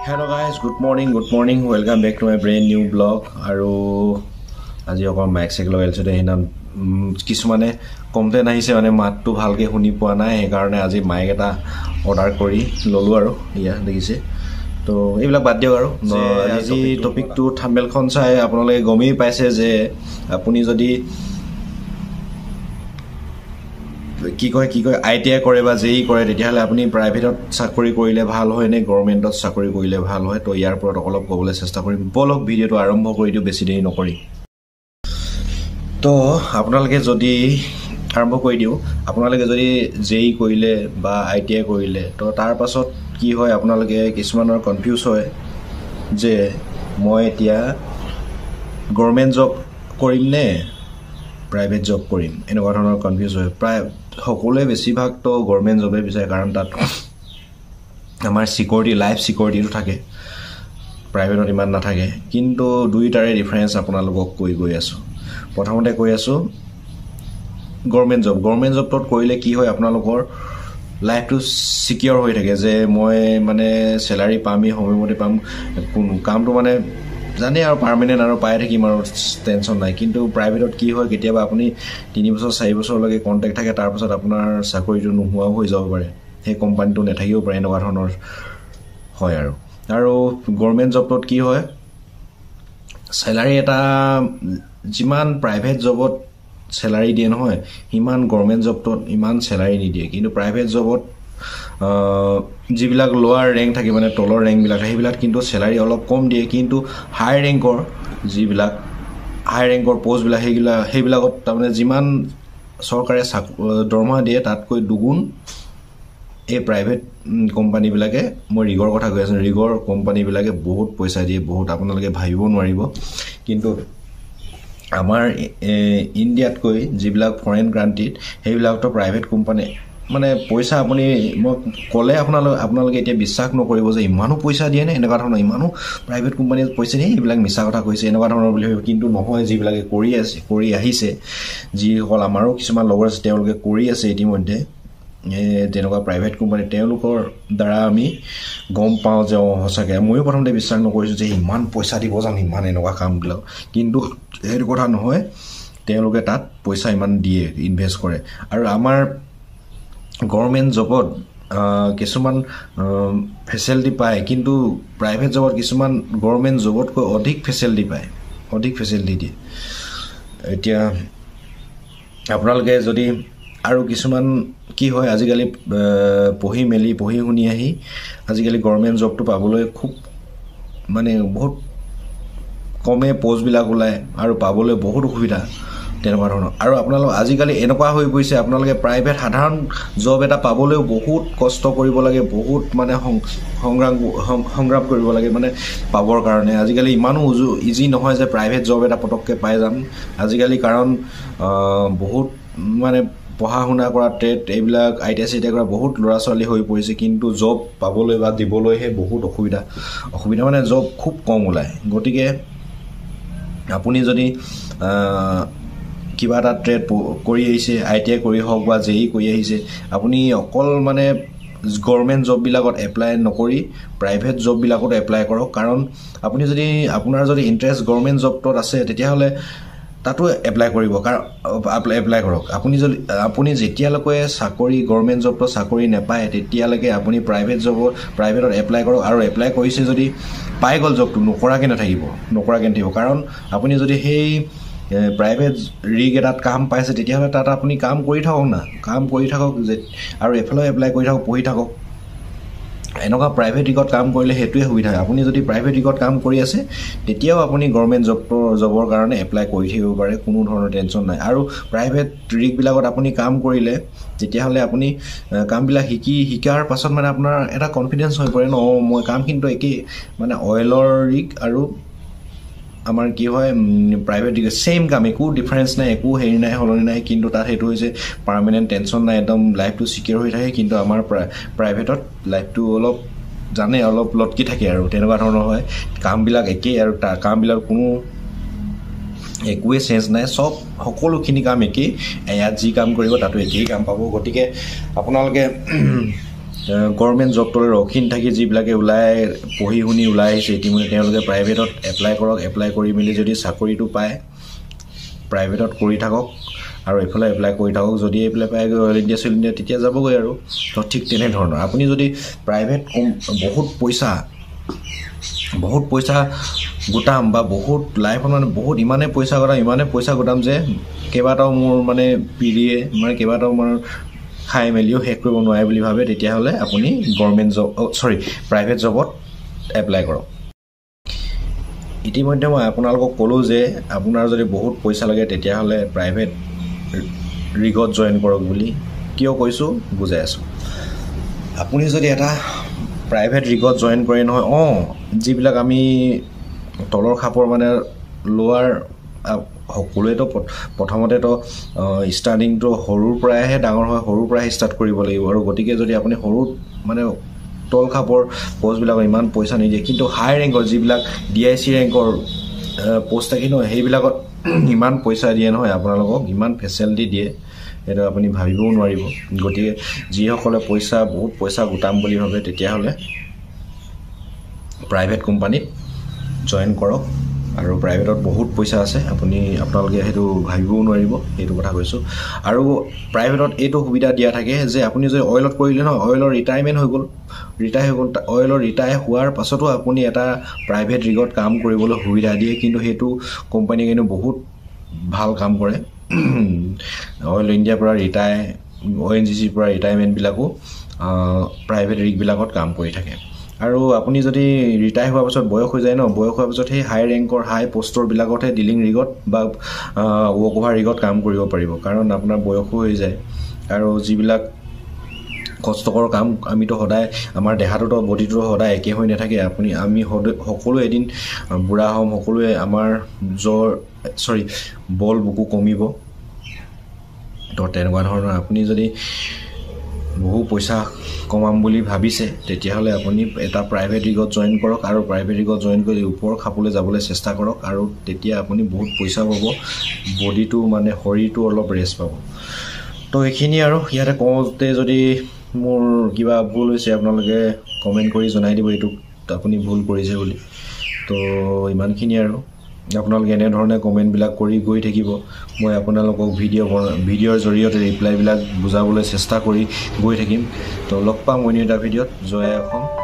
Hello guys, good morning. Welcome back to my brand new vlog. Aru আজি অকল Mike cycle লগাইছো দেহিনা কিছুমানে complain আহিছে মানে মাতটো ভালকে শুনি পোৱা নাই এই কাৰণে আজি মাইক এটা অৰ্ডাৰ কৰি ললো আৰু ইয়া দেখিছে তো এইবিলাক বাদ দিও আৰু আজি টপিকটো থাম্বনেলখন চাই আপোনালোকে গমেই পাইছে যে আপুনি যদি কি কয় আইটিআই কৰে বা জেই কৰে তেতিয়াহলে আপুনি প্ৰাইভেটত চাকৰি কৰিলে ভাল হয় নে গভৰ্ণমেণ্টত চাকৰি কৰিলে ভাল হয় তো ইয়াৰ ওপৰত অলপ ক'বলৈ চেষ্টা কৰিম বলক ভিডিওটো আৰম্ভ কৰি দিও বেছি দেৰি নকৰি তো আপোনালোকে যদি আৰম্ভ কৰি দিও আপোনালোকে যদি জেই কৰিলে বা আইটিআই কৰিলে তো তাৰ পাছত কি হয় আপোনালোকে কিছুমানৰ কনফিউজ হয় যে মই এতিয়া গভৰ্ণমেণ্ট জব কৰিম নে প্ৰাইভেট জব কৰিম এনেকুৱা ধৰণৰ কনফিউজ হয় প্ৰায় সকলোৱে বেছিভাগ তো গভৰ্ণমেণ্ট জবে বিচাৰে কাৰণ তাত আমাৰ সিকিউৰিটি লাইফ সিকিউৰিটিটো থাকে প্ৰাইভেটত ইমান নাথাকে কিন্তু দুইটাৰে ডিফাৰেন্স আপোনালোকক গৈ আছো প্ৰথমতে কৈ আছো গভৰ্ণমেণ্ট জবত কৰিলে কি হয় আপোনালোকৰ লাইফটো সিকিউৰ হৈ থাকে যে মই মানে স্যালাৰি পামি সময়মতে পাম কোন কামটো মানে জানে আৰু পাৰ্মানেন্ট আৰু পাই থাকিম আৰু টেনচন নাই কিন্তু প্ৰাইভেটত কি হয় কেতিয়াবা আপুনি 3 বছৰ 4 বছৰলৈকে কন্ট্ৰাক্ট থাকে তাৰ পাছত আপোনাৰ চাকৰিটো নোহোৱা হৈ যাব পাৰে সেই কোম্পানীটো নেথাকিও পাৰে এনেকুৱা ধৰণৰ হয় আৰু গভৰ্ণমেণ্ট জবত কি হয় স্যালাৰি এটা যিমান প্ৰাইভেট জবত স্যালাৰি দিয়ে নহয় ইমান গভৰ্ণমেণ্ট জবত ইমান স্যালাৰি নিদিয়ে কিন্তু প্ৰাইভেট জবত যিবিলাক লোৱাৰ ৰেংক থাকে মানে তলৰ ৰেংক বিলাক সেইবিলাক কিন্তু স্যালাৰি অলপ কম দিয়ে কিন্তু হাই ৰেংকৰ যিবিলাক হাই ৰেংকৰ পোষ্ট বিলাক সেইবিলাকত তাৰমানে যিমান চৰকাৰে দৰমহা দিয়ে তাতকৈ দুগুণ এই প্ৰাইভেট কোম্পানী বিলাকে মই ৰিগৰ কথা কৈ আছো ৰিগৰ কোম্পানী বিলাকে বহুত পইচা দিয়ে বহুত আপোনালোকে ভাবিব নোৱাৰিব কিন্তু আমাৰ ইণ্ডিয়াতকৈ যিবিলাক ফৰেন কাণ্ট্ৰিত সেইবিলাকতো প্ৰাইভেট কোম্পানী মানে পইচা আপুনি মই কলে আপোনালোকে এতিয়া বিশ্বাস নকৰিব যে ইমানো পইচা দিয়ে নে এনেকুৱা ধৰণৰ ইমানো প্ৰাইভেট কোম্পানীত পইচা দিয়ে এইবিলাক মিছা কথা কৈছে এনেকুৱা ধৰণৰ বুলি কিন্তু নহয় যিবিলাকে কৰি আহিছে যিসকল আমাৰো কিছুমান লগৰ আছে তেওঁলোকে কৰি আছে ইতিমধ্যে তেনেকুৱা প্ৰাইভেট কোম্পানী তেওঁলোকৰ দ্বাৰা আমি গম পাওঁ যে সঁচাকৈ ময়ো প্ৰথমতে বিশ্বাস নকৰিছোঁ যে ইমান পইচা দিব যাম ইমান এনেকুৱা কামবিলাক কিন্তু সেইটো কথা নহয় তেওঁলোকে তাত পইচা ইমান দিয়ে ইনভেষ্ট কৰে আৰু আমাৰ গভৰ্ণমেণ্ট জবত কিছুমান ফেচিলিটি পায় কিন্তু প্ৰাইভেট জবত কিছুমান গভৰ্ণমেণ্ট জবতকৈ অধিক ফেচিলিটি দিয়ে এতিয়া আপোনালোকে যদি আৰু কিছুমান কি হয় আজিকালি পঢ়ি শুনি আহি আজিকালি গভৰ্ণমেণ্ট জবটো পাবলৈ খুব মানে বহুত কমে পোষ্টবিলাক ওলায় আৰু পাবলৈ বহুত অসুবিধা তেনেকুৱা ধৰণৰ আৰু আপোনালোক আজিকালি এনেকুৱা হৈ গৈছে আপোনালোকে প্ৰাইভেট সাধাৰণ জব এটা পাবলৈও বহুত কষ্ট কৰিব লাগে বহুত মানে সংগ্ৰাম কৰিব লাগে মানে পাবৰ কাৰণে আজিকালি ইমানো ইজি নহয় যে প্ৰাইভেট জব এটা পটককৈ পাই যাম আজিকালি কাৰণ বহুত মানে পঢ়া শুনা কৰা ট্ৰেড এইবিলাক আইটিআই কৰা বহুত ল'ৰা ছোৱালী হৈ পৰিছে কিন্তু জব পাবলৈ বা দিবলৈহে বহুত অসুবিধা মানে জব খুব কম ওলায় গতিকে আপুনি যদি কিবা এটা ট্ৰেড কৰি আহিছে আইটিআই কৰি হওক বা জেই কৰি আহিছে আপুনি অকল মানে গভৰ্ণমেণ্ট জববিলাকত এপ্লাই নকৰি প্ৰাইভেট জববিলাকত এপ্লাই কৰক কাৰণ আপুনি যদি আপোনাৰ যদি ইণ্টাৰেষ্ট গভৰ্ণমেণ্ট জবত আছে তেতিয়াহ'লে তাতো এপ্লাই কৰক আপুনি যেতিয়ালৈকে চাকৰি গভৰ্ণমেণ্ট জবত চাকৰি নাপায় তেতিয়ালৈকে আপুনি প্ৰাইভেটত এপ্লাই কৰক আৰু এপ্লাই কৰিছে যদি পাই গ'ল জবটো নকৰাকৈ নাথাকিব কাৰণ আপুনি যদি সেই প্ৰাইভেট ৰিগ এটাত কাম পাইছে তেতিয়াহ'লে তাত আপুনি কাম কৰি থাকক যে আৰু এফালে এপ্লাই কৰি থাকক পঢ়ি থাকক এনেকুৱা প্ৰাইভেট ৰিগত কাম কৰিলে সেইটোৱে সুবিধা আপুনি যদি প্ৰাইভেট ৰিগত কাম কৰি আছে তেতিয়াও আপুনি গভৰ্ণমেণ্ট জবৰ কাৰণে এপ্লাই কৰি থাকিব পাৰে কোনো ধৰণৰ টেনচন নাই আৰু প্ৰাইভেট ৰিগবিলাকত আপুনি কাম কৰিলে তেতিয়াহ'লে আপুনি কামবিলাক শিকাৰ পাছত মানে আপোনাৰ এটা কনফিডেঞ্চ হৈ পৰে ন মই কাম কিন্তু একেই মানে অইলৰ ৰিগ আৰু আমাৰ কি হয় প্ৰাইভেট ৰিগ সেম কাম একো ডিফাৰেন্স নাই একো হেৰি নাই হলনি নাই কিন্তু তাত সেইটো হৈছে পাৰ্মানেন্ট টেনচন নাই একদম লাইফটো সিকিউৰ হৈ থাকে কিন্তু আমাৰ প্ৰাইভেটত লাইফটো অলপ লটকি থাকে আৰু তেনেকুৱা ধৰণৰ হয় কামবিলাক একেই আৰু কামবিলাক কোনো একোৱে চেঞ্জ নাই সব সকলোখিনি কাম একেই ইয়াত যি কাম কৰিব তাতো একেই কাম পাব গতিকে আপোনালোকে গভৰ্ণমেণ্ট জব তলৈ ৰখিন থাকি যিবিলাকে ওলাই পঢ়ি শুনি ওলাই আহিছে ইতিমধ্যে তেওঁলোকে প্ৰাইভেটত এপ্লাই কৰক এপ্লাই কৰি মেলি যদি চাকৰিটো পায় প্ৰাইভেটত কৰি থাকক আৰু এইফালে এপ্লাই কৰি থাকক যদি এপ্লাই পাই গৈ অল ইণ্ডিয়া চল ইণ্ডিয়া তেতিয়া যাবগৈ আৰু তো ঠিক তেনেধৰণৰ আপুনি যদি প্ৰাইভেট বহুত পইচা গোটাম বা বহুত লাইফত মানে বহুত ইমানে পইচা গোটাম যে কেইবাটাও মোৰ মানে পিৰিয়ে মানে কেইবাটাও মোৰ খাই মেলিও শেষ কৰিব নোৱাৰে বুলি ভাবে তেতিয়াহ'লে আপুনি গভৰ্ণমেণ্ট জব প্ৰাইভেট জবত এপ্লাই কৰক ইতিমধ্যে মই আপোনালোকক ক'লোঁ যে আপোনাৰ যদি বহুত পইচা লাগে তেতিয়াহ'লে প্ৰাইভেট ৰিগত জইন কৰক বুলি কিয় কৈছোঁ বুজাই আছোঁ আপুনি যদি এটা প্ৰাইভেট ৰিগত জইন কৰে নহয় যিবিলাক আমি তলৰ খাপৰ মানে লোৱাৰ সকলোৱেতো প্ৰথমতেতো ষ্টাৰ্টিংটো সৰুৰ পৰাইহে ডাঙৰ হয় সৰুৰ পৰাই ষ্টাৰ্ট কৰিব লাগিব আৰু গতিকে যদি আপুনি সৰুত মানে তল খাপৰ পোষ্টবিলাকৰ ইমান পইচা নিদিয়ে কিন্তু হাই ৰেংকৰ যিবিলাক DIC ৰেংকৰ পোষ্ট থাকে নহয় সেইবিলাকত ইমান পইচা দিয়ে নহয় আপোনালোকক ইমান ফেচিলিটি দিয়ে সেইটো আপুনি ভাবিবও নোৱাৰিব গতিকে যিসকলে বহুত পইচা গোটাম বুলি ভাবে তেতিয়াহ'লে প্ৰাইভেট কোম্পানীত জইন কৰক আৰু প্ৰাইভেটত বহুত পইচা আছে আপোনালোকে সেইটো ভাবিবও নোৱাৰিব সেইটো কথা কৈছোঁ আৰু প্ৰাইভেটত এইটো সুবিধা দিয়া থাকে যে আপুনি যদি অইলত কৰিলে নহয় অইলৰ ৰিটায়াৰমেণ্ট হৈ গ'ল অইলৰ ৰিটায়াৰ হোৱাৰ পাছতো আপুনি এটা প্ৰাইভেট ৰিগত কাম কৰিবলৈ সুবিধা দিয়ে কিন্তু সেইটো কোম্পানীয়ে কিন্তু বহুত ভাল কাম কৰে অইল ইণ্ডিয়াৰ পৰা ONGCৰ পৰা ৰিটায়াৰমেণ্টবিলাকো প্ৰাইভেট ৰিগবিলাকত কাম কৰি থাকে আৰু আপুনি যদি ৰিটায়াৰ হোৱাৰ পাছত বয়স হৈ যায় বয়স হোৱাৰ পাছত সেই হাই ৰেংকৰ হাই পোষ্টৰবিলাকতহে ডিলিং ৰিগত বা ৱৰ্ক অভাৰ ৰিগত কাম কৰিব পাৰিব কাৰণ আপোনাৰ বয়সো হৈ যায় আৰু যিবিলাক কষ্টকৰ কাম আমিতো সদায় আমাৰ দেহাটোতো বডিটো সদায় একে হৈ নাথাকে আমি সকলো এদিন বুঢ়া হ'ম সকলোৱে আমাৰ বল বুকু কমিব তো তেনেকুৱা ধৰণৰ আপুনি যদি বহু পইচা কমাম বুলি ভাবিছে তেতিয়াহ'লে আপুনি এটা প্ৰাইভেট ৰিগত জইন কৰক আৰু প্ৰাইভেট ৰিগত জইন কৰি ওপৰ খাপলৈ যাবলৈ চেষ্টা কৰক আৰু তেতিয়া আপুনি বহুত পইচা পাব বডিটো মানে শৰীৰটো অলপ ৰেষ্ট পাব তো এইখিনি আৰু ইয়াতে কওঁতে যদি মোৰ কিবা ভুল হৈছে আপোনালোকে কমেণ্ট কৰি জনাই দিব এইটো আপুনি ভুল কৰিছে বুলি তো ইমানখিনি আৰু আপোনালোকে এনেধৰণে কমেণ্টবিলাক কৰি গৈ থাকিব মই আপোনালোকক ভিডিঅ'ৰ জৰিয়তে ৰিপ্লাইবিলাক বুজাবলৈ চেষ্টা কৰি গৈ থাকিম তো লগ পাম অন্য এটা ভিডিঅ'ত জয় অসম